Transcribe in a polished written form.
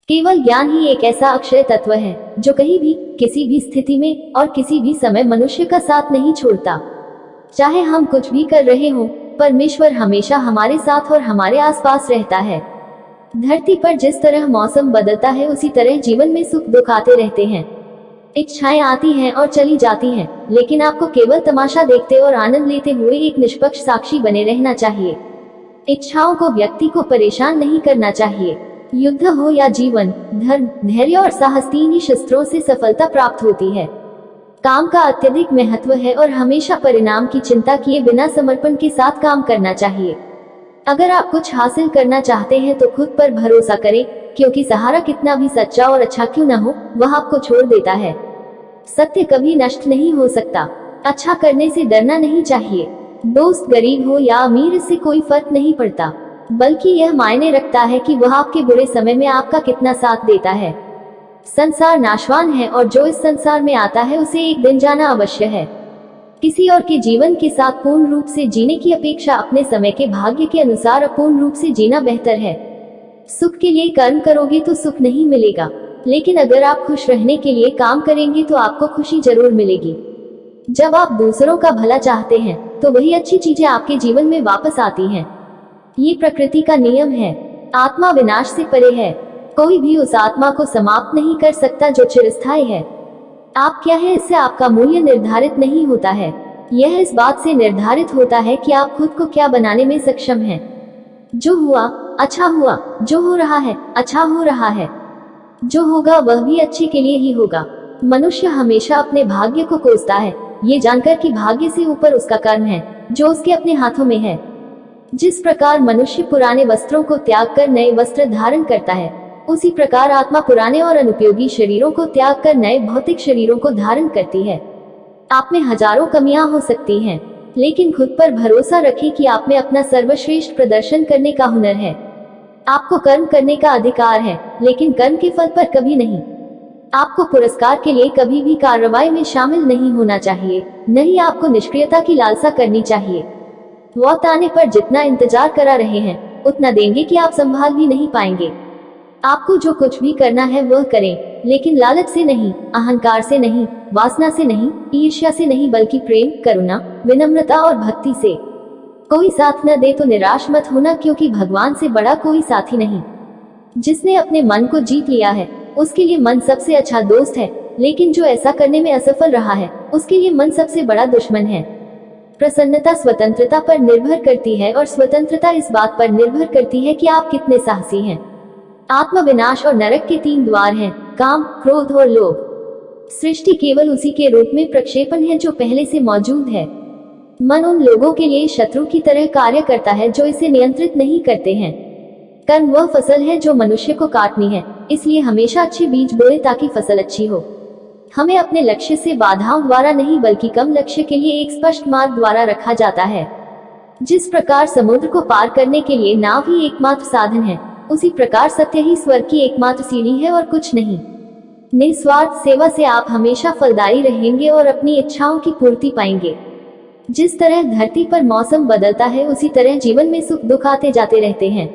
केवल ज्ञान ही एक ऐसा अक्षय तत्व है जो कहीं भी, किसी भी स्थिति में और किसी भी समय मनुष्य का साथ नहीं छोड़ता। चाहे हम कुछ भी कर रहे हों, परमेश्वर हमेशा हमारे साथ और हमारे आसपास रहता है। धरती पर जिस तरह मौसम बदलता है, उसी तरह जीवन में सुख दुख आते रहते हैं। इच्छाएं आती हैं और चली जाती हैं, लेकिन आपको केवल तमाशा देखते और आनंद लेते हुए एक निष्पक्ष साक्षी बने रहना चाहिए। इच्छाओं को, व्यक्ति को परेशान नहीं करना चाहिए। युद्ध हो या जीवन, धर्म, धैर्य और साहस, तीन ही शस्त्रों से सफलता प्राप्त होती है। काम का अत्यधिक महत्व है और हमेशा परिणाम की चिंता किए बिना समर्पण के साथ काम करना चाहिए। अगर आप कुछ हासिल करना चाहते हैं तो खुद पर भरोसा करें, क्योंकि सहारा कितना भी सच्चा और अच्छा क्यों न हो, वह आपको छोड़ देता है। सत्य कभी नष्ट नहीं हो सकता। अच्छा करने से डरना नहीं चाहिए। दोस्त गरीब हो या अमीर, इससे कोई फर्क नहीं पड़ता, बल्कि यह मायने रखता है कि वह आपके बुरे समय में आपका कितना साथ देता है। संसार नाशवान है और जो इस संसार में आता है उसे एक दिन जाना अवश्य है। किसी और के जीवन के साथ पूर्ण रूप से जीने की अपेक्षा अपने समय के भाग्य के अनुसार अपूर्ण रूप से जीना बेहतर है। सुख के लिए कर्म करोगे तो सुख नहीं मिलेगा, लेकिन अगर आप खुश रहने के लिए काम करेंगे तो आपको खुशी जरूर मिलेगी। जब आप दूसरों का भला चाहते हैं तो वही अच्छी चीजें आपके जीवन में वापस आती हैं। ये प्रकृति का नियम है। आत्मा विनाश से परे है। कोई भी उस आत्मा को समाप्त नहीं कर सकता जो चिरस्थायी है। आप क्या है, इससे आपका मूल्य निर्धारित नहीं होता है। यह इस बात से निर्धारित होता है कि आप खुद को क्या बनाने में सक्षम हैं। जो हुआ अच्छा हुआ, जो हो रहा है अच्छा हो रहा है, जो होगा वह भी अच्छे के लिए ही होगा। मनुष्य हमेशा अपने भाग्य को कोसता है, ये जानकर कि भाग्य से ऊपर उसका कर्म है जो उसके अपने हाथों में है। जिस प्रकार मनुष्य पुराने वस्त्रों को त्याग कर नए वस्त्र धारण करता है, उसी प्रकार आत्मा पुराने और अनुपयोगी शरीरों को त्याग कर नए भौतिक शरीरों को धारण करती है। आप में हजारों कमियां हो सकती हैं, लेकिन खुद पर भरोसा रखें कि आप में अपना सर्वश्रेष्ठ प्रदर्शन करने का हुनर है। आपको कर्म करने का अधिकार है, लेकिन कर्म के फल पर कभी नहीं। आपको पुरस्कार के लिए कभी भी कार्रवाई में शामिल नहीं होना चाहिए, नहीं आपको निष्क्रियता की लालसा करनी चाहिए। वक्त आने पर जितना इंतजार करा रहे हैं, उतना देंगे कि आप संभाल भी नहीं पाएंगे। आपको जो कुछ भी करना है वह करें, लेकिन लालच से नहीं, अहंकार से नहीं, वासना से नहीं, ईर्ष्या से नहीं, बल्कि प्रेम, करुणा, विनम्रता और भक्ति से। कोई साथ न दे तो निराश मत होना, क्योंकि भगवान से बड़ा कोई साथी नहीं। जिसने अपने मन को जीत लिया है उसके लिए मन सबसे अच्छा दोस्त है, लेकिन जो ऐसा करने में असफल रहा है उसके लिए मन सबसे बड़ा दुश्मन है। प्रसन्नता स्वतंत्रता पर निर्भर करती है और स्वतंत्रता इस बात पर निर्भर करती है कि आप कितने साहसी हैं। आत्म विनाश और नरक के तीन द्वार हैं, काम, क्रोध और लोभ। सृष्टि केवल उसी के रूप में प्रक्षेपण है जो पहले से मौजूद है। मन उन लोगों के लिए शत्रु की तरह कार्य करता है जो इसे नियंत्रित नहीं करते हैं। कर्म वह फसल है जो मनुष्य को काटनी है, इसलिए हमेशा अच्छे बीज बोए ताकि फसल अच्छी हो। हमें अपने लक्ष्य से बाधाओं द्वारा नहीं, बल्कि कम लक्ष्य के लिए एक स्पष्ट मार्ग द्वारा रखा जाता है। जिस प्रकार समुद्र को पार करने के लिए नाव ही एकमात्र साधन है, उसी प्रकार सत्य ही स्वर्ग की एकमात्र सीढ़ी है और कुछ नहीं। निस्वार्थ सेवा से आप हमेशा फलदायी रहेंगे और अपनी इच्छाओं की पूर्ति पाएंगे। जिस तरह धरती पर मौसम बदलता है, उसी तरह जीवन में सुख दुख आते जाते रहते हैं।